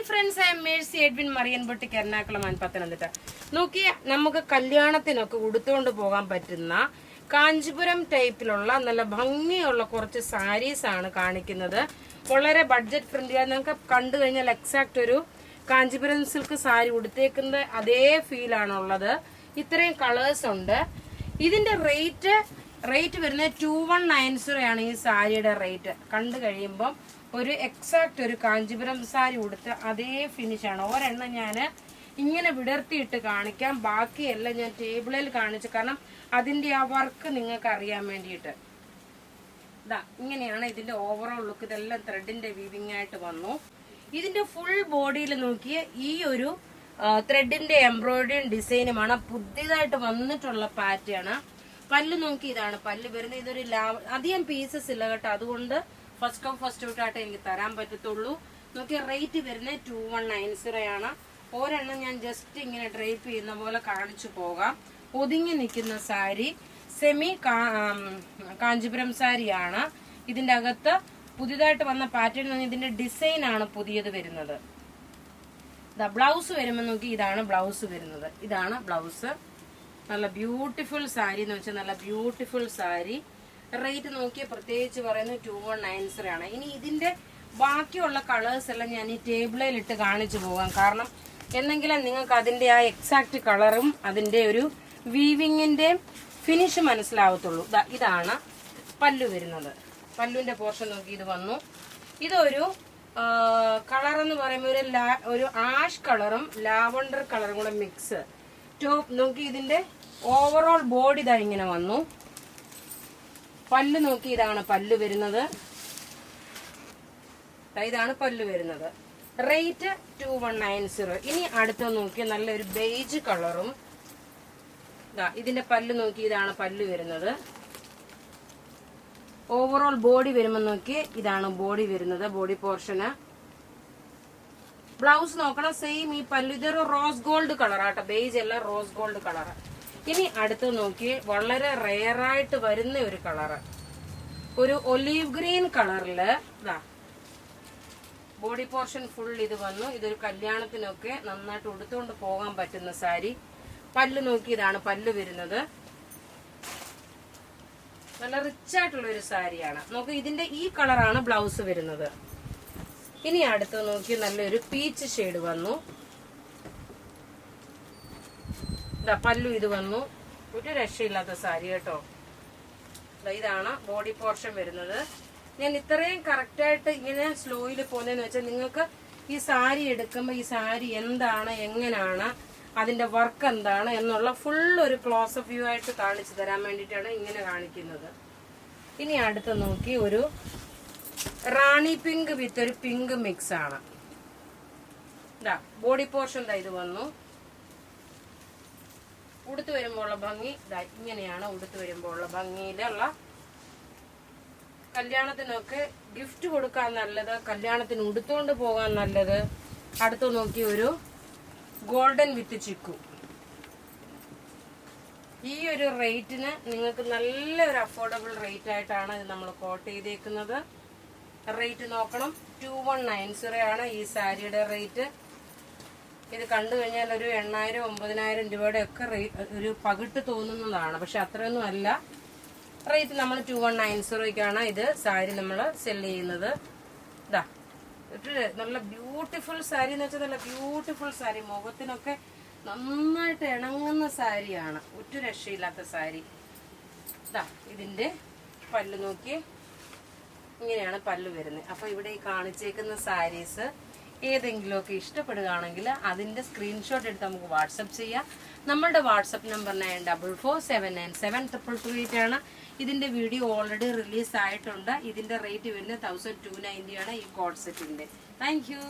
Friends, I'm Mercy Edwin മറിയൻപൊട്ടിക്ക് Ernakulam and Pathanamthitta. നോക്കിയ നമുക്ക് കല്യാണത്തിനൊക്കെ ഉടുത്തുകൊണ്ട് പോകാൻ പറ്റുന്ന കാഞ്ചീപുരം ടൈപ്പിലുള്ള നല്ല ഭംഗിയുള്ള കുറച്ച് സാരീസ് ആണ് കാണിക്കുന്നത്. വളരെ ബഡ്ജറ്റ് ഫ്രണ്ട്ലി. നിങ്ങൾക്ക് കണ്ടു കഴിഞ്ഞാൽ എക്സാക്ട് ഒരു കാഞ്ചീപുരം സിൽക്ക് സാരി ഉടുത്തേക്കുന്ന അതേ ഫീൽ ആണുള്ളത്. ഇത്രയും കളേഴ്സ് ഉണ്ട്. ഇതിന്റെ റേറ്റ് വരുന്നത് 2190 ആണ്. ഈ സാരിയുടെ റേറ്റ് കണ്ടു കഴിയുമ്പം ഒരു എക്സാക്ട് ഒരു കാഞ്ചീപുരം സാരി ഉടുത്ത് അതേ ഫിനിഷാണ്. ഒരെണ്ണം ഞാൻ ഇങ്ങനെ വിടർത്തിയിട്ട് കാണിക്കാം, ബാക്കിയെല്ലാം ഞാൻ ടേബിളിൽ കാണിച്ചു. കാരണം അതിന്റെ ആ വർക്ക് നിങ്ങൾക്ക് അറിയാൻ വേണ്ടിയിട്ട്. ഇതാ ഇങ്ങനെയാണ് ഇതിന്റെ ഓവറോൾ ലുക്ക്. ഇതെല്ലാം ത്രെഡിന്റെ വീവിംഗ് ആയിട്ട് വന്നു. ഇതിന്റെ ഫുൾ ബോഡിയിൽ നോക്കിയ ഈ ഒരു ത്രെഡിന്റെ എംബ്രോയിഡറി ഡിസൈനുമാണ് പുതിയതായിട്ട് വന്നിട്ടുള്ള പാറ്റേൺ. പല്ല് നോക്കി ഇതാണ് പല്ല് വരുന്നത്. ഇതൊരു അധികം പീസസ് ഇല്ല കേട്ടോ, അതുകൊണ്ട് ഫസ്റ്റ് കം ഫസ്റ്റ് ഔട്ട് ആയിട്ട് എനിക്ക് തരാൻ പറ്റത്തുള്ളൂ. നോക്കിയ റേറ്റ് വരുന്നത് 2190 ആണ്. ഒരെണ്ണം ഞാൻ ജസ്റ്റ് ഇങ്ങനെ ഡ്രൈപ്പ് ചെയ്യുന്ന പോലെ കാണിച്ചു പോകാം. ഒതുങ്ങി നിൽക്കുന്ന സാരി സെമി കാഞ്ചീപുരം സാരിയാണ്. ഇതിന്റെ അകത്ത് പുതിയതായിട്ട് വന്ന പാറ്റേൺ ഇതിന്റെ ഡിസൈൻ ആണ് പുതിയത് വരുന്നത്. ബ്ലൗസ് വരുമ്പോൾ നോക്കി ഇതാണ് ബ്ലൗസ് വരുന്നത്. ഇതാണ് ബ്ലൗസ്. നല്ല ബ്യൂട്ടിഫുൾ സാരി എന്ന് വെച്ചാൽ നല്ല ബ്യൂട്ടിഫുൾ സാരി. റേറ്റ് നോക്കിയ പ്രത്യേകിച്ച് പറയുന്നത് 2190 ആണ്. ഇനി ഇതിന്റെ ബാക്കിയുള്ള കളേഴ്സ് എല്ലാം ഞാൻ ഈ ടേബിളിൽ ഇട്ട് കാണിച്ചു പോകാം. കാരണം എന്നെങ്കിലും നിങ്ങൾക്ക് അതിന്റെ ആ എക്സാക്ട് കളറും അതിന്റെ ഒരു വീവിങ്ങിന്റെ ഫിനിഷ് മനസ്സിലാവത്തുള്ളൂ. ഇതാണ് പല്ലു വരുന്നത്. പല്ലുവിന്റെ പോർഷൻ നോക്കി ഇത് വന്നു. ഇതൊരു കളർ എന്ന് പറയുമ്പോൾ ഒരു ആഷ് കളറും ലാവണ്ടർ കളറും കൂടെ മിക്സ്. ടോപ്പ് നോക്കി ഇതിന്റെ ഓവറോൾ ബോഡി ഇതാ ഇങ്ങനെ വന്നു. പല്ല് നോക്കി ഇതാണ് പല്ല് വരുന്നത്. ഇതാണ് പല്ല് വരുന്നത്. റേറ്റ് 2190. ഇനി അടുത്ത നോക്കി നല്ലൊരു ബേജ് കളറും. ഇതിന്റെ പല്ല് നോക്കി ഇതാണ് പല്ല് വരുന്നത്. ഓവറോൾ ബോഡി വരുമ്പോൾ നോക്കി ഇതാണ് ബോഡി വരുന്നത്. ബോഡി പോർഷന് ബ്ലൗസ് നോക്കണം സെയിം ഈ പല്ലു. ഇതൊരു റോസ് ഗോൾഡ് കളറാട്ടോ, ബേജ് എല്ലാം റോസ് ഗോൾഡ് കളർ. ഇനി അടുത്ത് നോക്കി വളരെ റെയറായിട്ട് വരുന്ന ഒരു കളറ്, ഒരു ഒലീവ് ഗ്രീൻ കളറില് ബോഡി പോർഷൻ ഫുൾ ഇത് വന്നു. ഇതൊരു കല്യാണത്തിനൊക്കെ നന്നായിട്ട് ഉടുത്തുകൊണ്ട് പോകാൻ പറ്റുന്ന സാരി. പല്ല് നോക്കി ഇതാണ് പല്ല് വരുന്നത്. നല്ല റിച്ച് ആയിട്ടുള്ള ഒരു സാരിയാണ്. നോക്കി ഇതിന്റെ ഈ കളറാണ് ബ്ലൗസ് വരുന്നത്. ഇനി അടുത്ത് നോക്കി നല്ലൊരു പീച്ച് ഷെയ്ഡ് വന്നു. പല്ലു ഇത് വന്നു. ഒരു രക്ഷയില്ലാത്ത സാരി കേട്ടോ. ഇതാണ് ബോഡി പോർഷൻ വരുന്നത്. ഞാൻ ഇത്രയും കറക്റ്റായിട്ട് ഇങ്ങനെ സ്ലോയിൽ പോകുന്നതെന്ന് വെച്ചാൽ നിങ്ങൾക്ക് ഈ സാരി എടുക്കുമ്പോൾ ഈ സാരി എന്താണ്, എങ്ങനെയാണ്, അതിന്റെ വർക്ക് എന്താണ് എന്നുള്ള ഫുൾ ഒരു ക്ലോസ് വ്യൂ ആയിട്ട് കാണിച്ചു തരാൻ വേണ്ടിയിട്ടാണ് ഇങ്ങനെ കാണിക്കുന്നത്. ഇനി അടുത്ത് നോക്കി ഒരു റാണി പിങ്ക് വിത്ത് ഒരു പിങ്ക് മിക്സ് ആണ്. ബോഡി പോർഷൻ ഇത് വന്നു. ഉടുത്തു വരുമ്പോൾ ഉള്ള ഭംഗി ഇങ്ങനെയാണ്. ഉടുത്തു വരുമ്പോൾ ഉള്ള ഭംഗിയിലുള്ള കല്യാണത്തിനൊക്കെ ഗിഫ്റ്റ് കൊടുക്കാൻ നല്ലത്, കല്യാണത്തിന് ഉടുത്തുകൊണ്ട് പോകാൻ നല്ലത്. അടുത്ത് നോക്കി ഒരു ഗോൾഡൻ വിത്ത് ചിക്കു. ഈ ഒരു റേറ്റിന് നിങ്ങൾക്ക് നല്ലൊരു അഫോർഡബിൾ റേറ്റ് ആയിട്ടാണ് ഇത് നമ്മൾ കോട്ട് ചെയ്തേക്കുന്നത്. റേറ്റ് നോക്കണം, 2190 ആണ് ഈ സാരിയുടെ റേറ്റ്. ഇത് കണ്ടു കഴിഞ്ഞാൽ ഒരു 8000-9000 രൂപയുടെ ഒക്കെ ഒരു പകിട്ട് തോന്നുന്നതാണ്. പക്ഷെ അത്രയൊന്നും അല്ല. റേറ്റ് നമ്മൾ 2190 ഇത് സാരി നമ്മൾ സെല് ചെയ്യുന്നത്. നല്ല ബ്യൂട്ടിഫുൾ സാരി എന്ന് വെച്ചാൽ നല്ല ബ്യൂട്ടിഫുൾ സാരി. മുഖത്തിനൊക്കെ നന്നായിട്ട് ഇണങ്ങുന്ന സാരിയാണ്. ഒറ്റ രക്ഷയില്ലാത്ത സാരി. ഇതിന്റെ പല്ല് നോക്കി ഇങ്ങനെയാണ് പല്ല് വരുന്നത്. അപ്പൊ ഇവിടെ ഈ കാണിച്ചേക്കുന്ന സാരീസ് ഏതെങ്കിലുമൊക്കെ ഇഷ്ടപ്പെടുകയാണെങ്കിൽ അതിന്റെ സ്ക്രീൻഷോട്ട് എടുത്ത് നമുക്ക് വാട്സപ്പ് ചെയ്യാം. നമ്മളുടെ വാട്സപ്പ് നമ്പർ 9447972288 ആണ്. ഇതിന്റെ വീഡിയോ ഓൾറെഡി റിലീസ് ആയിട്ടുണ്ട്. ഇതിന്റെ റേറ്റ് വരുന്നത് 1290 ആണ് ഈ കോഡ് സെറ്റിന്റെ. Thank you.